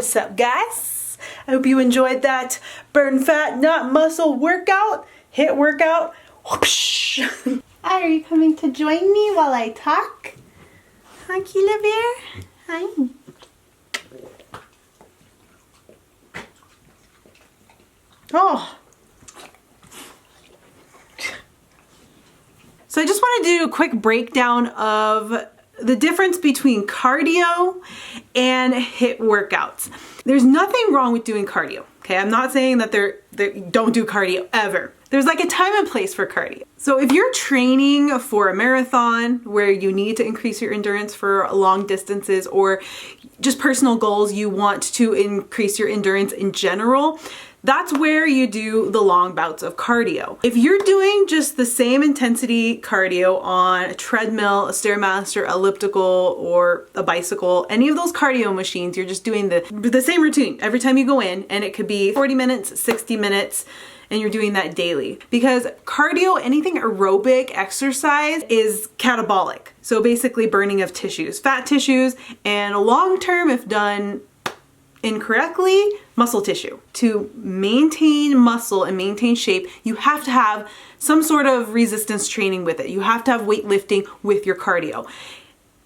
What's up, guys? I hope you enjoyed that burn fat, not muscle workout, HIIT workout. Whoosh. Hi, are you coming to join me while I talk? Hi, Kila Bear. Hi. Oh. So I just want to do a quick breakdown of the difference between cardio and HIIT workouts. There's nothing wrong with doing cardio, okay? I'm not saying that don't do cardio ever. There's like a time and place for cardio. So if you're training for a marathon where you need to increase your endurance for long distances, or just personal goals, you want to increase your endurance in general, that's where you do the long bouts of cardio. If you're doing just the same intensity cardio on a treadmill, a Stairmaster, elliptical, or a bicycle, any of those cardio machines, you're just doing the same routine every time you go in, and it could be 40 minutes, 60 minutes, and you're doing that daily. Because cardio, anything aerobic exercise, is catabolic. So basically burning of tissues, fat tissues, and long term, if done incorrectly, muscle tissue. To maintain muscle and maintain shape, you have to have some sort of resistance training with it. You have to have weightlifting with your cardio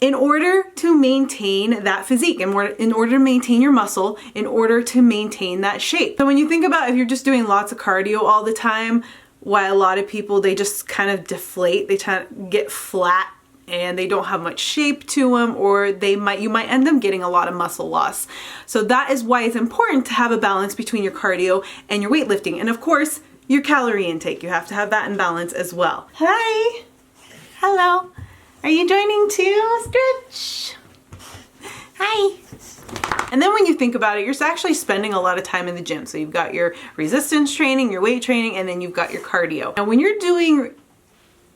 in order to maintain that physique, in order to maintain your muscle, in order to maintain that shape. So when you think about if you're just doing lots of cardio all the time, why a lot of people, they just kind of deflate, they tend to get flat and they don't have much shape to them, or you might end up getting a lot of muscle loss. So that is why it's important to have a balance between your cardio and your weightlifting. And of course, your calorie intake, you have to have that in balance as well. Hi, hello. Are you joining too, Stretch? Hi. And then when you think about it, you're actually spending a lot of time in the gym. So you've got your resistance training, your weight training, and then you've got your cardio. Now when you're doing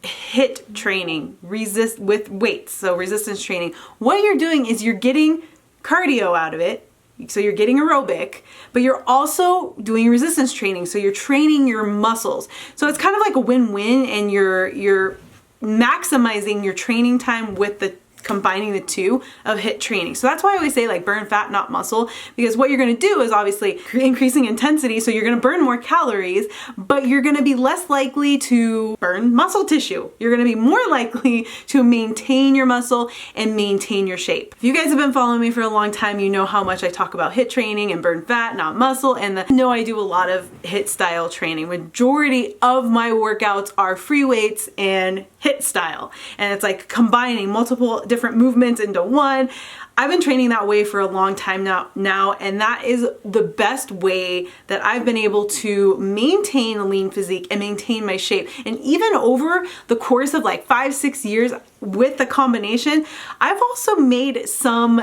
HIIT training, with weights, so resistance training, what you're doing is you're getting cardio out of it, so you're getting aerobic, but you're also doing resistance training, so you're training your muscles. So it's kind of like a win-win, and you're maximizing your training time with combining the two of HIIT training. So that's why I always say like burn fat, not muscle, because what you're going to do is obviously increasing intensity, so you're going to burn more calories, but you're going to be less likely to burn muscle tissue. You're going to be more likely to maintain your muscle and maintain your shape. If you guys have been following me for a long time, you know how much I talk about HIIT training and burn fat, not muscle, and I know I do a lot of HIIT style training. Majority of my workouts are free weights and HIIT style, and it's like combining multiple different movements into one. I've been training that way for a long time now, and that is the best way that I've been able to maintain a lean physique and maintain my shape. And even over the course of like 5-6 years with the combination, I've also made some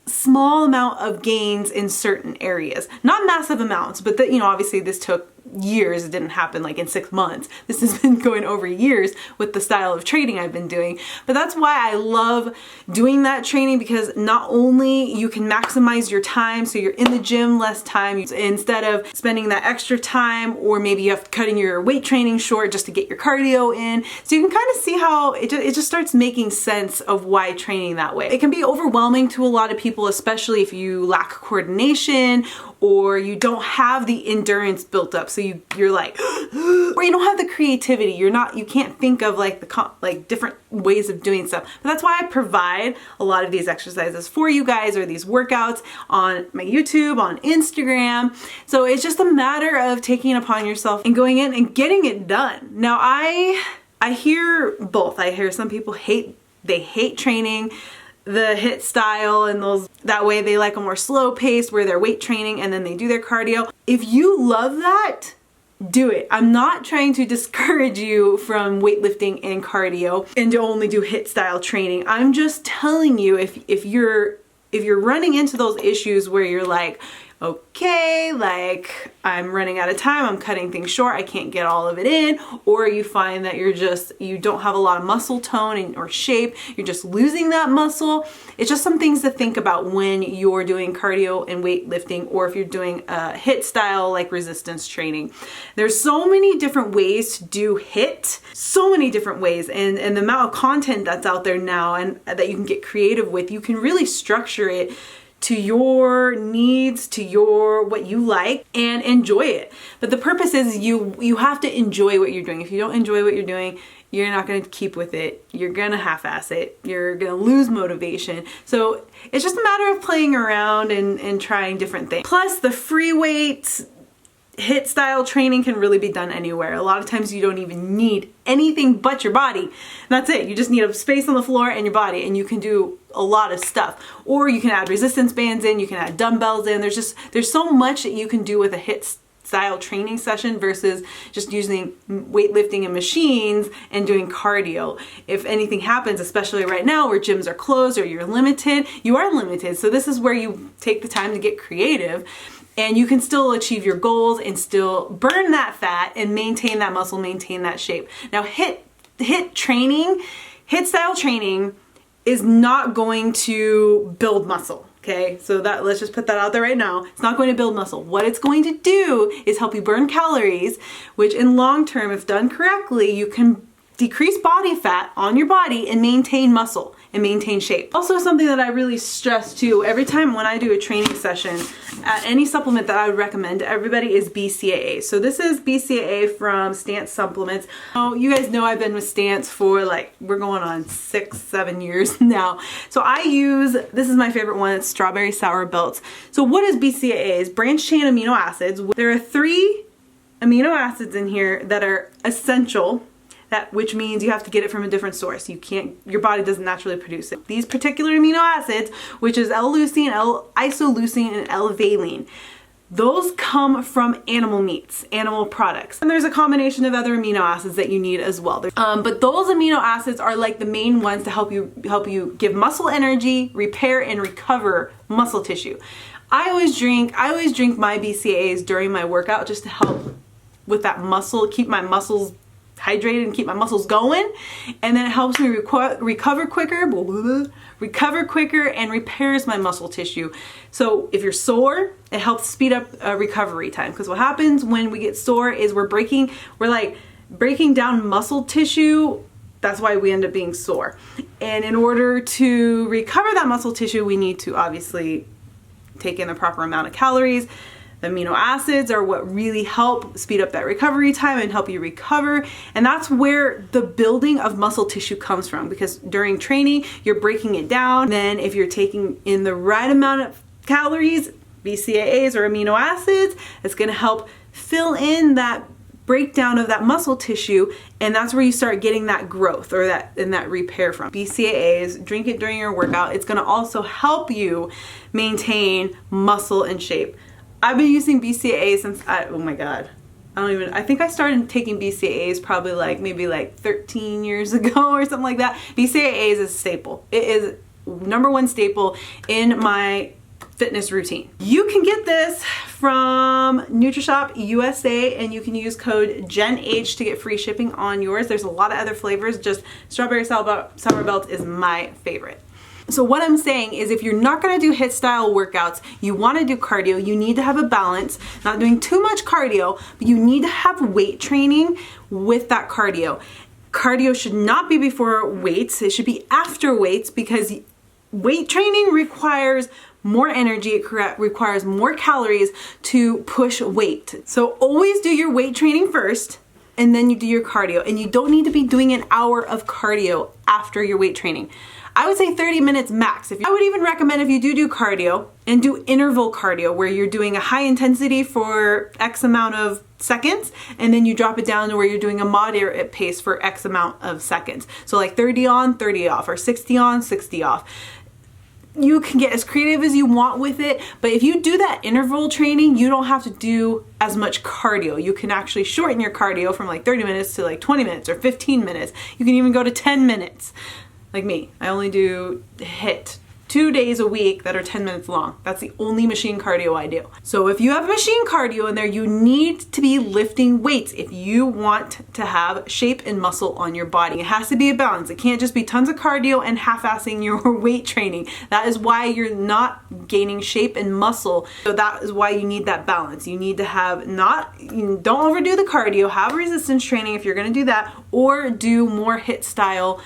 small amount of gains in certain areas. Not massive amounts, but obviously this took years. It didn't happen like in 6 months. This has been going over years with the style of training I've been doing. But that's why I love doing that training, because not only you can maximize your time, so you're in the gym less time, instead of spending that extra time, or maybe you have cutting your weight training short just to get your cardio in. So you can kind of see how it just starts making sense of why training that way. It can be overwhelming to a lot of people, especially if you lack coordination or you don't have the endurance built up. So you're like, or you don't have the creativity. You can't think of like different ways of doing stuff. But that's why I provide a lot of these exercises for you guys, or these workouts on my YouTube, on Instagram. So it's just a matter of taking it upon yourself and going in and getting it done. Now I hear both. I hear some people hate training the HIIT style, and that way they like a more slow pace where they're weight training and then they do their cardio. If you love that, do it. I'm not trying to discourage you from weightlifting and cardio and to only do HIIT style training. I'm just telling you, if you're running into those issues where you're like, okay, like I'm running out of time, I'm cutting things short, I can't get all of it in, or you find that you don't have a lot of muscle tone or shape, you're just losing that muscle. It's just some things to think about when you're doing cardio and weightlifting, or if you're doing HIIT style like resistance training. There's so many different ways to do HIIT, so many different ways, and the amount of content that's out there now and that you can get creative with, you can really structure it to your needs, to your what you like, and enjoy it. But the purpose is you have to enjoy what you're doing. If you don't enjoy what you're doing, you're not going to keep with it. You're going to half-ass it. You're going to lose motivation. So it's just a matter of playing around and trying different things. Plus the free weights, HIIT style training can really be done anywhere. A lot of times you don't even need anything but your body. That's it. You just need a space on the floor and your body, and you can do a lot of stuff. Or you can add resistance bands in, you can add dumbbells in. There's so much that you can do with a HIIT style training session versus just using weightlifting and machines and doing cardio. If anything happens, especially right now where gyms are closed or you're limited, you are limited. So this is where you take the time to get creative, and you can still achieve your goals and still burn that fat and maintain that muscle, maintain that shape. Now HIIT training, HIIT style training is not going to build muscle. Okay, so let's just put that out there right now. It's not going to build muscle. What it's going to do is help you burn calories, which in long term, if done correctly, you can decrease body fat on your body and maintain muscle and maintain shape. Also, something that I really stress too, every time when I do a training session, any supplement that I would recommend to everybody is BCAA. So this is BCAA from Stance Supplements. Oh, you guys know I've been with Stance for we're going on 6-7 years now. So this is my favorite one, it's strawberry sour belts. So what is BCAA? It's branched chain amino acids. There are 3 amino acids in here that are essential, which means you have to get it from a different source. Your body doesn't naturally produce it. These particular amino acids, which is L-leucine, L-isoleucine, and L-valine, those come from animal meats, animal products. And there's a combination of other amino acids that you need as well. But those amino acids are like the main ones to help you give muscle energy, repair and recover muscle tissue. I always drink my BCAAs during my workout just to help with that muscle, keep my muscles hydrated and keep my muscles going, and then it helps me recover quicker and repairs my muscle tissue. So if you're sore, it helps speed up recovery time, because what happens when we get sore is we're breaking down muscle tissue. That's why we end up being sore. And in order to recover that muscle tissue, we need to obviously take in the proper amount of calories. The amino acids are what really help speed up that recovery time and help you recover. And that's where the building of muscle tissue comes from, because during training, you're breaking it down. Then if you're taking in the right amount of calories, BCAAs or amino acids, it's gonna help fill in that breakdown of that muscle tissue, and that's where you start getting that growth or that repair from. BCAAs, drink it during your workout. It's gonna also help you maintain muscle and shape. I've been using BCAAs since, oh my God, I think I started taking BCAAs probably maybe 13 years ago or something like that. BCAAs is a staple. It is #1 staple in my fitness routine. You can get this from NutriShop USA, and you can use code JENH to get free shipping on yours. There's a lot of other flavors, just strawberry sour belt is my favorite. So what I'm saying is, if you're not going to do HIIT style workouts, you want to do cardio, you need to have a balance, not doing too much cardio, but you need to have weight training with that cardio. Cardio should not be before weights, it should be after weights, because weight training requires more energy, it requires more calories to push weight. So always do your weight training first, and then you do your cardio. And you don't need to be doing an hour of cardio after your weight training. I would say 30 minutes max. I would even recommend, if you do cardio, and do interval cardio where you're doing a high intensity for X amount of seconds, and then you drop it down to where you're doing a moderate pace for X amount of seconds. So 30 on, 30 off, or 60 on, 60 off. You can get as creative as you want with it, but if you do that interval training, you don't have to do as much cardio. You can actually shorten your cardio from 30 minutes to 20 minutes or 15 minutes. You can even go to 10 minutes. Like me, I only do HIIT 2 days a week that are 10 minutes long. That's the only machine cardio I do. So if you have machine cardio in there, you need to be lifting weights if you want to have shape and muscle on your body. It has to be a balance. It can't just be tons of cardio and half-assing your weight training. That is why you're not gaining shape and muscle. So that is why you need that balance. You need to have don't overdo the cardio, have resistance training if you're gonna do that, or do more HIIT style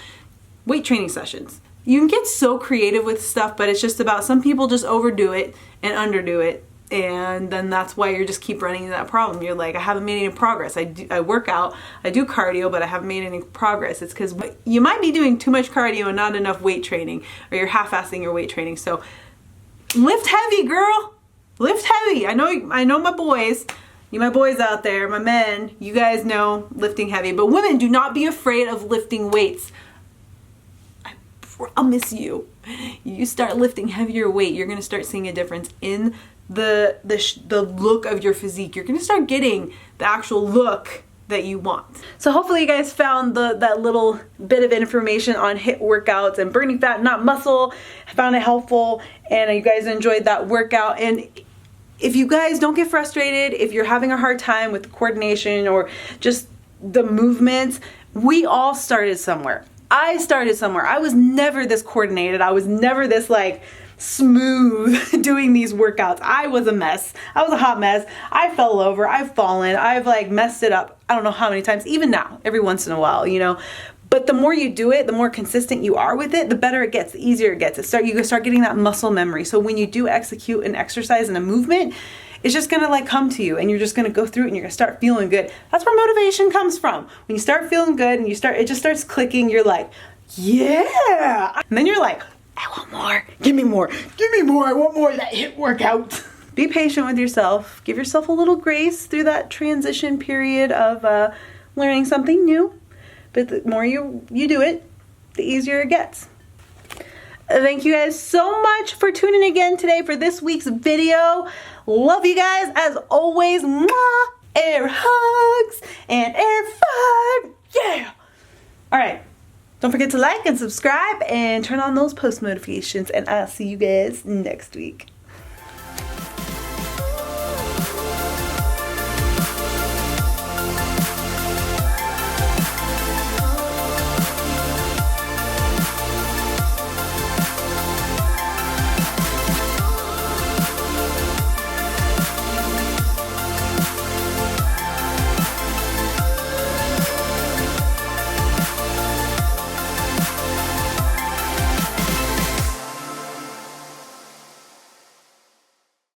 weight training sessions. You can get so creative with stuff, but it's just about, some people just overdo it and underdo it. And then that's why you just keep running into that problem. You're like, I haven't made any progress. I work out, I do cardio, but I haven't made any progress. It's because you might be doing too much cardio and not enough weight training, or you're half-assing your weight training. So lift heavy, girl. Lift heavy. I know my boys. You my boys out there, my men, you guys know lifting heavy. But women, do not be afraid of lifting weights. I promise you. You start lifting heavier weight, you're going to start seeing a difference in the look of your physique. You're going to start getting the actual look that you want. So hopefully you guys found that little bit of information on HIIT workouts and burning fat, not muscle. I found it helpful, and you guys enjoyed that workout. And if you guys don't get frustrated, if you're having a hard time with the coordination or just the movements, we all started somewhere. I started somewhere. I was never this coordinated. I was never this like smooth doing these workouts. I was a mess. I was a hot mess. I fell over. I've fallen. I've like messed it up. I don't know how many times, even now, every once in a while, you know. But the more you do it, the more consistent you are with it, the better it gets, the easier it gets. You start getting that muscle memory. So when you do execute an exercise and a movement, it's just gonna like come to you, and you're just gonna go through it, and you're gonna start feeling good. That's where motivation comes from. When you start feeling good and it just starts clicking, you're like, yeah. And then you're like, I want more. Give me more. Give me more. I want more of that HIIT workout. Be patient with yourself. Give yourself a little grace through that transition period of learning something new. But the more you do it, the easier it gets. Thank you guys so much for tuning in again today for this week's video. Love you guys as always. Mwah! Air hugs and air five. Yeah. All right. Don't forget to like and subscribe and turn on those post notifications, and I'll see you guys next week.